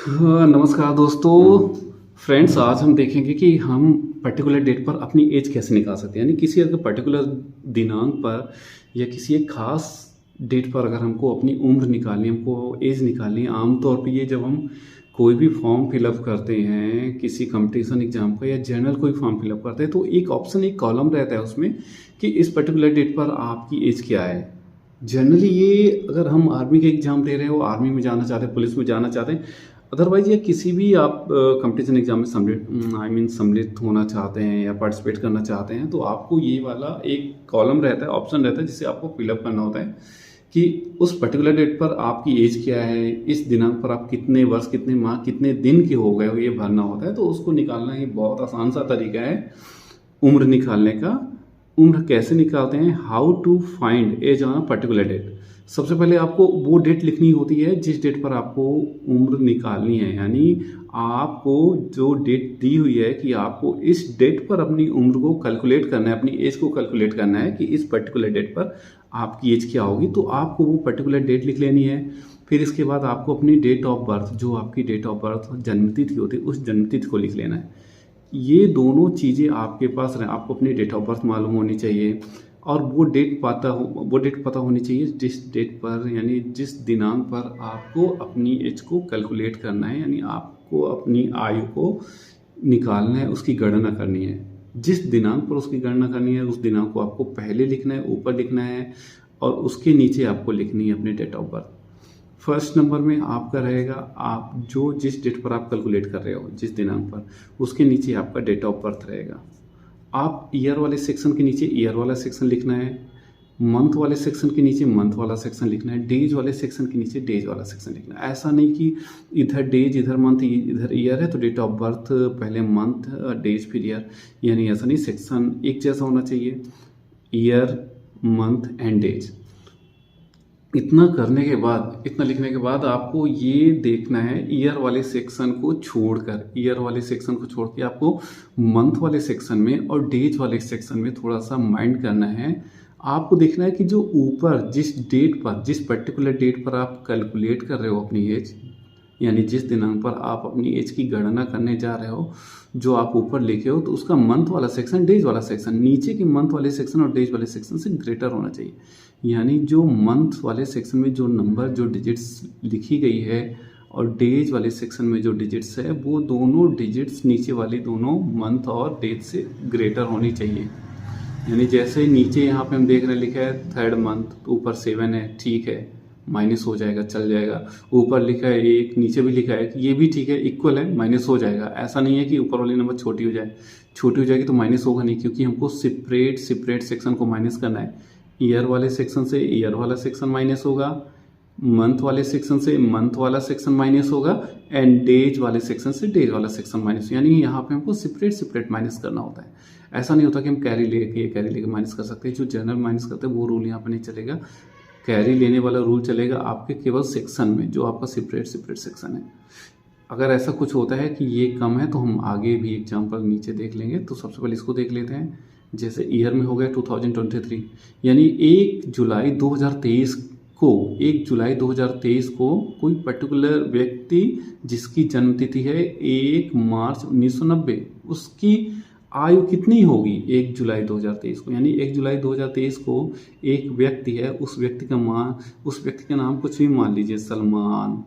हाँ, नमस्कार दोस्तों। फ्रेंड्स, आज हम देखेंगे कि हम पर्टिकुलर डेट पर अपनी एज कैसे निकाल सकते हैं। यानी किसी अगर पर्टिकुलर दिनांक पर या किसी एक खास डेट पर अगर हमको अपनी उम्र निकालनी है, हमको एज निकालनी है। आमतौर पे ये जब हम कोई भी फॉर्म फिलअप करते हैं किसी कंपटीशन एग्जाम का या जनरल कोई फॉर्म फिलअप करते हैं, तो एक ऑप्शन, एक कॉलम रहता है उसमें कि इस पर्टिकुलर डेट पर आपकी एज क्या है। जनरली ये अगर हम आर्मी के एग्ज़ाम दे रहे हो, आर्मी में जाना चाहते हैं, पुलिस में जाना चाहते हैं, अदरवाइज या किसी भी आप कंपटीशन एग्जाम में सम्मिलित होना चाहते हैं या पार्टिसिपेट करना चाहते हैं, तो आपको ये वाला एक कॉलम रहता है, ऑप्शन रहता है, जिसे आपको फिलअप करना होता है कि उस पर्टिकुलर डेट पर आपकी एज क्या है, इस दिनांक पर आप कितने वर्ष, कितने माह, कितने दिन के हो गए हो, ये भरना होता है। तो उसको निकालना ही बहुत आसान सा तरीका है उम्र निकालने का। उम्र कैसे निकालते हैं, how to find age on a particular date. सबसे पहले आपको वो डेट लिखनी होती है जिस डेट पर आपको उम्र निकालनी है। यानी आपको जो डेट दी हुई है कि आपको इस डेट पर अपनी उम्र को कैलकुलेट करना है, अपनी एज को कैलकुलेट करना है कि इस पर्टिकुलर डेट पर आपकी एज क्या होगी, तो आपको वो पर्टिकुलर डेट लिख लेनी है। फिर इसके बाद आपको अपनी डेट ऑफ बर्थ, जो आपकी डेट ऑफ बर्थ जन्मतिथि होती है, उस जन्मतिथि को लिख लेना है। ये दोनों चीज़ें आपके पास रहें। आपको अपनी डेट ऑफ बर्थ मालूम होनी चाहिए और वो डेट पता होनी चाहिए जिस डेट पर, यानी जिस दिनांक पर आपको अपनी एज को कैलकुलेट करना है, यानी आपको अपनी आयु को निकालना है, उसकी गणना करनी है। जिस दिनांक पर उसकी गणना करनी है, उस दिनांक को आपको पहले लिखना है, ऊपर लिखना है, और उसके नीचे आपको लिखनी है अपनी date of birth. First number में आपका रहेगा, आप जो जिस डेट पर आप कैलकुलेट कर रहे हो, जिस दिनांक पर, उसके नीचे आपका डेट ऑफ बर्थ रहेगा। आप ईयर वाले सेक्शन के नीचे ईयर वाला सेक्शन लिखना है, मंथ वाले सेक्शन के नीचे मंथ वाला सेक्शन लिखना है, डेज वाले सेक्शन के नीचे डेज वाला सेक्शन लिखना है। ऐसा नहीं कि इधर डेज, इधर मंथ, इधर ईयर है तो डेट ऑफ बर्थ पहले मंथ, डेज फिर ईयर। यानी ऐसा नहीं, सेक्शन एक जैसा होना चाहिए, ईयर, मंथ एंड डेज। इतना करने के बाद, इतना लिखने के बाद आपको ये देखना है, ईयर वाले सेक्शन को छोड़ के आपको मंथ वाले सेक्शन में और डेज वाले सेक्शन में थोड़ा सा माइंड करना है। आपको देखना है कि जो ऊपर जिस डेट पर, जिस पर्टिकुलर डेट पर आप कैलकुलेट कर रहे हो अपनी एज, यानी जिस दिनांक पर आप अपनी एज की गणना करने जा रहे हो, जो आप ऊपर लिखे हो, तो उसका मंथ वाला सेक्शन, डेज वाला सेक्शन नीचे के मंथ वाले सेक्शन और डेज वाले सेक्शन से ग्रेटर होना चाहिए। यानी जो मंथ वाले सेक्शन में जो नंबर, जो डिजिट्स लिखी गई है, और डेज वाले सेक्शन में जो डिजिट्स है, वो दोनों डिजिट्स नीचे वाली दोनों मंथ और डेज से ग्रेटर होनी चाहिए। यानी जैसे नीचे यहाँ पे हम देख रहे हैं, लिखा है थर्ड मंथ, तो ऊपर 7 है, ठीक है, माइनस हो जाएगा, चल जाएगा। ऊपर लिखा है 1, नीचे भी लिखा है कि ये भी ठीक है, इक्वल है, माइनस हो जाएगा। ऐसा नहीं है कि ऊपर वाली नंबर छोटी हो जाए, छोटी हो जाएगी तो माइनस होगा नहीं, क्योंकि हमको सेपरेट सेक्शन को माइनस करना है। ईयर वाले सेक्शन से ईयर वाला सेक्शन माइनस होगा, मंथ वाले सेक्शन से मंथ वाला सेक्शन माइनस होगा, एंड डेज वाले सेक्शन से डेज वाला सेक्शन माइनस। यानी यहाँ पे हमको सेपरेट माइनस करना होता है। ऐसा नहीं होता कि हम कैरी लेके माइनस कर सकते हैं। जो जनरल माइनस करते हैं वो रूल यहाँ पे नहीं चलेगा। कैरी लेने वाला रूल चलेगा आपके केवल सेक्शन में, जो आपका सेपरेट सेक्शन है। अगर ऐसा कुछ होता है कि ये कम है, तो हम आगे भी एग्जाम्पल नीचे देख लेंगे। तो सबसे पहले इसको देख लेते हैं। जैसे ईयर में हो गया 2023, यानी 1 जुलाई 2023 को, 1 जुलाई 2023 को कोई पर्टिकुलर व्यक्ति जिसकी जन्मतिथि है 1 मार्च 1990, उसकी आयु कितनी होगी 1 जुलाई 2023 को। यानी 1 जुलाई 2023 को एक व्यक्ति है, उस व्यक्ति का नाम कुछ भी मान लीजिए, सलमान,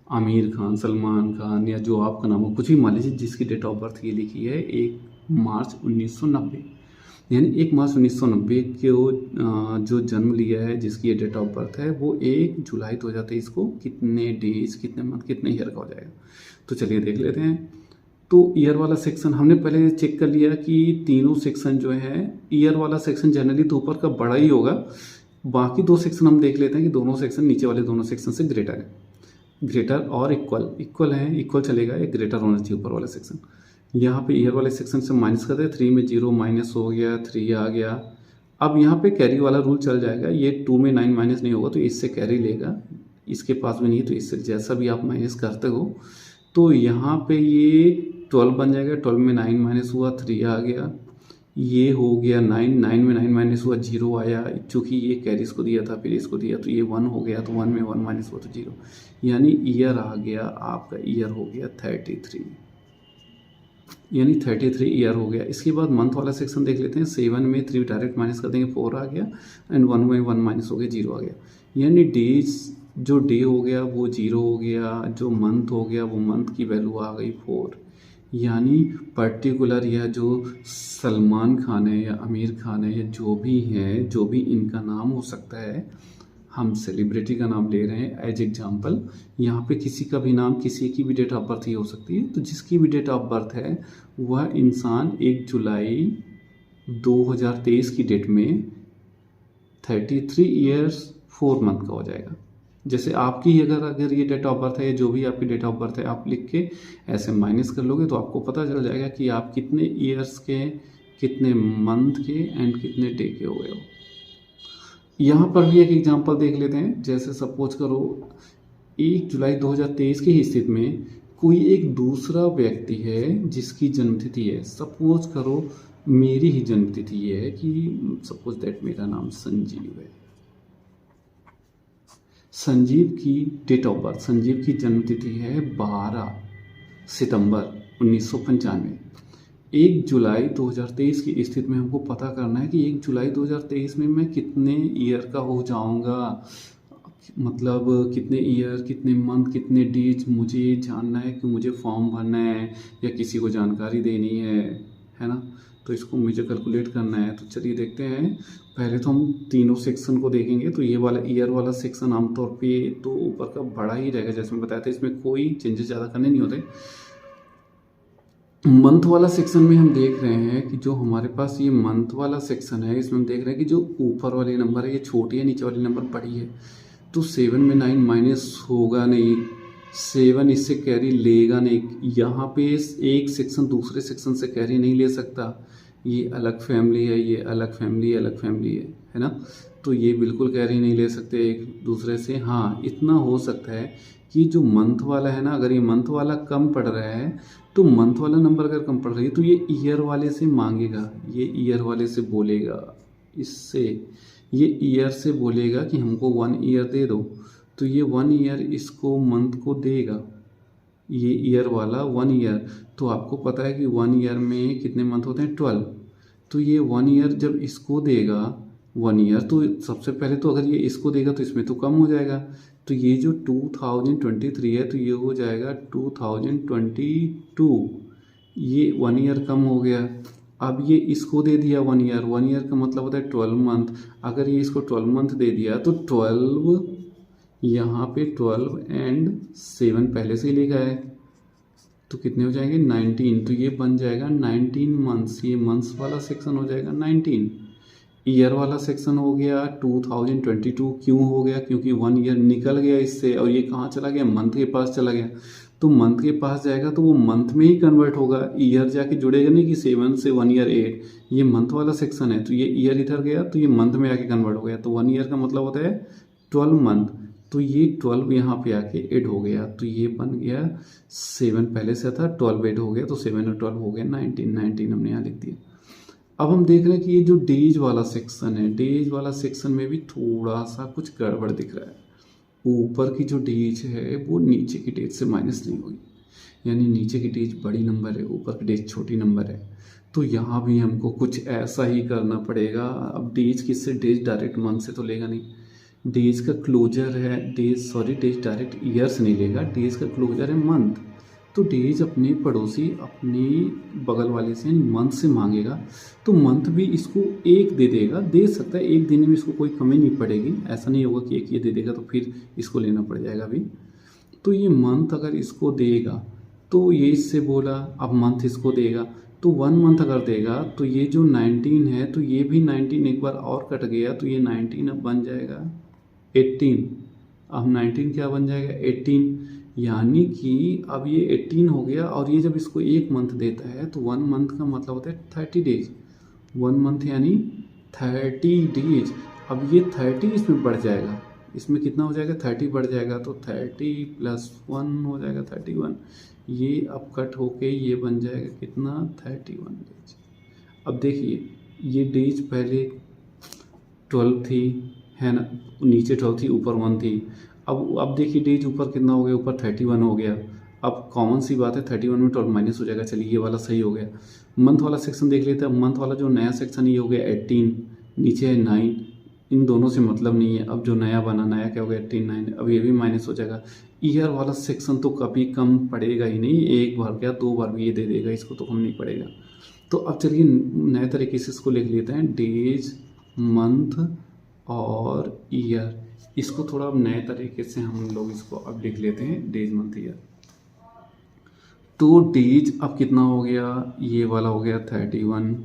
आमिर खान, सलमान खान, या जो आपका नाम हो कुछ भी मान लीजिए, जिसकी डेट ऑफ बर्थ ये लिखी है 1 मार्च 1990। यानी 1 मार्च 1990 को जो जन्म लिया है, जिसकी ये डेट ऑफ बर्थ है, वो 1 जुलाई 2023 को कितने डेज, कितने मंथ, कितने ईयर का हो जाएगा। तो चलिए देख लेते हैं। तो ईयर वाला सेक्शन हमने पहले चेक कर लिया कि तीनों सेक्शन जो है, ईयर वाला सेक्शन जनरली तो ऊपर का बड़ा ही होगा। बाकी 2 सेक्शन हम देख लेते हैं कि दोनों सेक्शन, नीचे वाले दोनों सेक्शन से ग्रेटर है, ग्रेटर और इक्वल है, इक्वल चलेगा, एक ग्रेटर होना चाहिए ऊपर वाला सेक्शन। यहाँ पे ईयर वाले सेक्शन से माइनस करते हैं, 3 में 0 माइनस हो गया, 3 आ गया। अब यहाँ पे कैरी वाला रूल चल जाएगा। ये 2 में 9 माइनस नहीं होगा तो इससे कैरी लेगा, इसके पास में नहीं है तो इससे जैसा भी आप माइनस करते हो, तो यहाँ पे ये 12 बन जाएगा। 12 में 9 माइनस हुआ, 3 आ गया। ये हो गया 9, 9 में 9 माइनस हुआ 0 आया, चूँकि ये कैरिस को दिया था फिर इसको दिया तो ये 1 हो गया, तो 1 में 1 माइनस हुआ तो 0, यानी ईयर आ गया आपका, ईयर हो गया 33, यानी 33 ईयर हो गया। इसके बाद मंथ वाला सेक्शन देख लेते हैं। 7 में 3 डायरेक्ट माइनस कर देंगे, 4 आ गया, एंड 1 में 1 माइनस हो गया, 0 आ गया, यानी डेज, जो डे हो गया वो 0 हो गया, जो मंथ हो गया वो मंथ की वैल्यू आ गई 4। यानी पर्टिकुलर या जो सलमान खान है या आमिर खान है या जो भी हैं, जो भी इनका नाम हो सकता है, हम सेलिब्रिटी का नाम ले रहे हैं एज एग्जाम्पल। यहाँ पे किसी का भी नाम, किसी की भी डेट ऑफ बर्थ ही हो सकती है, तो जिसकी भी डेट ऑफ बर्थ है वह इंसान 1 जुलाई 2023 की डेट में 33 ईयर्स 4 मंथ का हो जाएगा। जैसे आपकी ही अगर ये डेट ऑफ बर्थ है, जो भी आपकी डेट ऑफ बर्थ है, आप लिख के ऐसे माइनस कर लोगे तो आपको पता चल जाएगा कि आप कितने ईयर्स के, कितने मंथ के एंड कितने डे के हो गए हो। यहाँ पर भी एक एग्जांपल देख लेते हैं। जैसे सपोज करो 1 जुलाई 2023 की ही स्थिति में कोई एक दूसरा व्यक्ति है जिसकी जन्मतिथि है, सपोज करो मेरी ही जन्मतिथि ये है कि सपोज दैट मेरा नाम संजीव है। संजीव की डेट ऑफ बर्थ, संजीव की जन्मतिथि है 12 सितंबर 1995। 1 जुलाई 2023 की स्थिति में हमको पता करना है कि 1 जुलाई 2023 में मैं कितने ईयर का हो जाऊंगा, मतलब कितने ईयर, कितने मंथ, कितने डेज मुझे जानना है कि मुझे फॉर्म भरना है या किसी को जानकारी देनी है ना। तो इसको मुझे कैलकुलेट करना है। तो चलिए देखते हैं। पहले तो हम तीनों सेक्शन को देखेंगे। तो ये वाला ईयर वाला सेक्शन आमतौर पे तो ऊपर का बड़ा ही रहेगा, जैसे मैं बताया था, इसमें कोई चेंजेस ज़्यादा करने नहीं होते। मंथ वाला सेक्शन में हम देख रहे हैं कि जो हमारे पास ये मंथ वाला सेक्शन है, इसमें हम देख रहे हैं कि जो ऊपर वाले नंबर है ये छोटी है, नीचे वाली नंबर बड़ी है। तो 7 में 9 माइनस होगा नहीं, 7 इससे कैरी लेगा नहीं। यहाँ पे एक सेक्शन दूसरे सेक्शन से कैरी नहीं ले सकता। ये अलग फैमिली है, ये अलग फैमिली, अलग फैमिली है ना। तो ये बिल्कुल कैरी नहीं ले सकते एक दूसरे से। हाँ, इतना हो सकता है कि जो मंथ वाला है ना, अगर ये मंथ वाला कम पड़ रहा है तो मंथ वाला नंबर अगर कम पड़ रही है तो ये ईयर वाले से मांगेगा, ये ईयर वाले से बोलेगा, इससे ये ईयर से बोलेगा कि हमको 1 ईयर दे दो। तो ये 1 ईयर इसको मंथ को देगा, ये ईयर वाला 1 ईयर। तो आपको पता है कि 1 ईयर में कितने मंथ होते हैं, 12। तो ये 1 ईयर जब इसको देगा 1 ईयर, तो सबसे पहले तो अगर ये इसको देगा तो इसमें तो कम हो जाएगा। तो ये जो 2023 है तो ये हो जाएगा 2022, ये 1 ईयर कम हो गया। अब ये इसको दे दिया 1 ईयर, 1 ईयर का मतलब होता है 12 मंथ। अगर ये इसको 12 मंथ दे दिया तो 12, यहाँ पे 12 एंड 7 पहले से ही लिखा है, तो कितने हो जाएंगे 19। तो ये बन जाएगा 19 मंथ्स। ये मंथ्स वाला सेक्शन हो जाएगा 19। ईयर वाला सेक्शन हो गया 2022। क्यों हो गया, क्योंकि 1 ईयर निकल गया इससे और ये कहाँ चला गया, मंथ के पास चला गया। तो मंथ के पास जाएगा तो वो मंथ में ही कन्वर्ट होगा, ईयर जाके जुड़ेगा नहीं कि 7 से 1 ईयर 8। ये मंथ वाला सेक्शन है तो ये ईयर इधर गया तो ये मंथ में आके कन्वर्ट हो गया। तो 1 ईयर का मतलब होता है 12 मंथ। तो ये 12 यहाँ पे आके ऐड हो गया, तो ये बन गया 7 पहले से था, 12 ऐड हो गया, तो 7 और 12 हो गया 19 हमने यहाँ लिख दिया। अब हम देख रहे हैं कि ये जो डेज वाला सेक्शन है, डेज वाला सेक्शन में भी थोड़ा सा कुछ गड़बड़ दिख रहा है। ऊपर की जो डेज है वो नीचे की डेज से माइनस नहीं होगी, यानी नीचे की डेज बड़ी नंबर है, ऊपर की डेज छोटी नंबर है। तो यहाँ भी हमको कुछ ऐसा ही करना पड़ेगा। अब डेज किससे, डेज डायरेक्ट मंथ से तो लेगा नहीं, डेज का क्लोजर है, डेज डायरेक्ट ईयर से नहीं लेगा, डेज का क्लोजर है मंथ। तो डेज अपने पड़ोसी, अपने बगल वाले से मंथ से मांगेगा, तो मंथ भी इसको एक दे देगा, दे सकता है, एक देने में इसको कोई कमी नहीं पड़ेगी। ऐसा नहीं होगा कि एक ये दे देगा तो फिर इसको लेना पड़ जाएगा अभी। तो ये मंथ अगर इसको देगा तो ये इससे बोला, अब मंथ इसको देगा तो 1 मंथ अगर देगा तो ये जो 19 है तो ये भी 19 एक बार और कट गया, तो ये 19 अब बन जाएगा 18। अब 19 क्या बन जाएगा 18, यानी कि अब ये 18 हो गया। और ये जब इसको 1 मंथ देता है तो 1 मंथ का मतलब होता है 30 डेज, 1 मंथ यानी 30 डेज। अब ये 30 इसमें बढ़ जाएगा, इसमें कितना हो जाएगा 30 बढ़ जाएगा, तो 30 + 1 हो जाएगा 31। ये अब कट होके ये बन जाएगा कितना 31 डेज। अब देखिए ये डेज पहले 12 थी, है ना, नीचे 12 थी, ऊपर 1 थी। अब देखिए डेज ऊपर कितना हो गया, ऊपर 31 हो गया। अब कॉमन सी बात है 31 में 12 माइनस हो जाएगा, चलिए ये वाला सही हो गया। मंथ वाला सेक्शन देख लेते हैं। मंथ वाला जो नया सेक्शन ये हो गया 18, नीचे है 9, इन दोनों से मतलब नहीं है। अब जो नया बना, नया क्या हो गया 18 9, अब ये भी माइनस हो जाएगा। ईयर वाला सेक्शन तो कभी कम पड़ेगा ही नहीं, एक बार क्या 2 बार भी ये दे देगा, इसको तो कम नहीं पड़ेगा। तो अब चलिए नए तरीके से इसको लिख लेते हैं, डेज मंथ और ईयर। इसको थोड़ा अब नए तरीके से हम लोग इसको अब लिख लेते हैं, डेज मंथ ईयर। तो डेज अब कितना हो गया, ये वाला हो गया 31,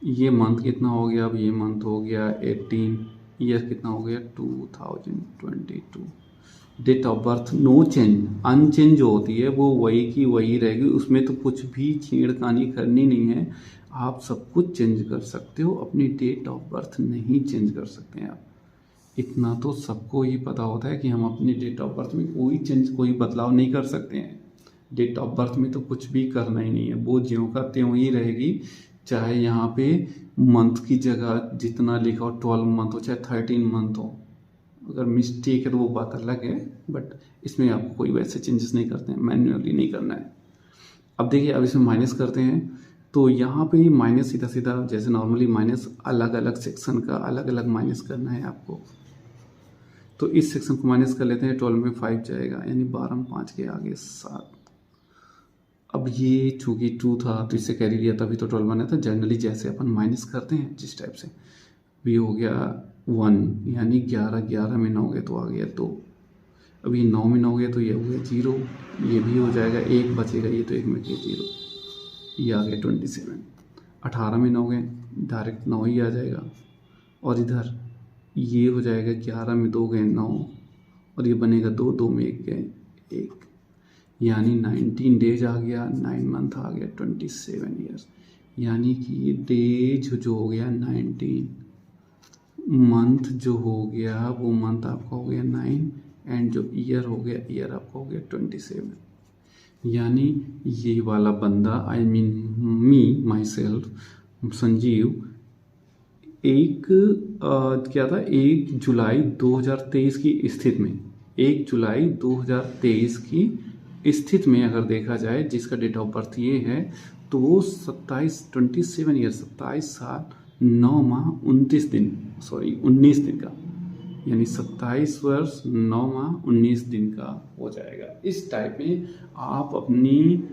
ये मंथ कितना हो गया, अब ये मंथ हो गया 18, ईयर कितना हो गया 2022। Date of birth no change, unchange जो होती है वो वही की वही रहेगी, उसमें तो कुछ भी छेड़खानी करनी नहीं है। आप सब कुछ चेंज कर सकते हो, अपनी डेट ऑफ बर्थ नहीं चेंज कर सकते हैं आप। इतना तो सबको ही पता होता है कि हम अपनी डेट ऑफ बर्थ में कोई चेंज, कोई बदलाव नहीं कर सकते हैं। डेट ऑफ बर्थ में तो कुछ भी करना ही नहीं है, वो ज्यों का त्यों ही रहेगी। चाहे यहाँ पे मंथ की जगह जितना लिखा हो 12 मंथ हो, चाहे 13 मंथ हो, अगर मिस्टेक है तो वो बात अलग है, बट इसमें आपको कोई वैसे चेंजेस नहीं करते हैं, मैन्युअली नहीं करना है। अब देखिए अब इसमें माइनस करते हैं, तो यहाँ पे माइनस सीधा सीधा जैसे नॉर्मली माइनस अलग अलग सेक्शन का अलग अलग माइनस करना है आपको। तो इस सेक्शन को माइनस कर लेते हैं, 12 में 5 जाएगा, यानी 12 में 5 के आगे 7। अब ये चूँकि 2 था तो इससे कैरी लिया, तभी तो 12 बना था। जनरली जैसे अपन माइनस करते हैं जिस टाइप से, भी हो गया 1, यानी 11, 11 में 9 गए तो आ गया 2। अभी 9 में 9 गया तो ये हो गया 0, ये भी हो जाएगा, 1 बचेगा, ये तो 1 में गया 0, ये आ गया 27। 18 में 9 गए, डायरेक्ट 9 ही आ जाएगा। और इधर ये हो जाएगा 11 में 2 गए 9, और ये बनेगा 2, 2 में 1 गए 1, यानी 19 डेज आ गया, 9 मंथ आ गया 27 ईयर्स। यानी कि डेज जो हो गया 19, मंथ जो हो गया वो मंथ आपका हो गया 9, एंड जो ईयर हो गया ईयर आपका हो गया 27। यानी ये वाला बंदा, I mean me my self Sanjeev, क्या था 1 जुलाई 2023 की स्थिति में, 1 जुलाई 2023 की स्थिति में अगर देखा जाए, जिसका डेट ऑफ बर्थ ये है, तो वो 27 ईयर, 27 साल 9 माह 19 दिन का, यानी 27 वर्ष 9 माह 19 दिन का हो जाएगा। इस टाइप में आप अपनी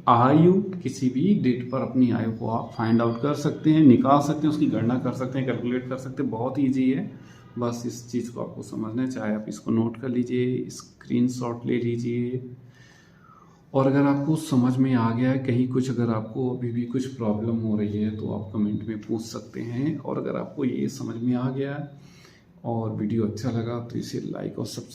आयु, किसी भी डेट पर अपनी आयु को आप फाइंड आउट कर सकते हैं, निकाल सकते हैं, उसकी गणना कर सकते हैं, कैलकुलेट कर सकते हैं। बहुत ईजी है, बस इस चीज़ को आपको समझना है। चाहे आप इसको नोट कर लीजिए, स्क्रीनशॉट ले लीजिए, और अगर आपको समझ में आ गया है कहीं कुछ, अगर आपको अभी भी कुछ प्रॉब्लम हो रही है तो आप कमेंट में पूछ सकते हैं। और अगर आपको ये समझ में आ गया और वीडियो अच्छा लगा तो इसे लाइक और सब्सक्राइब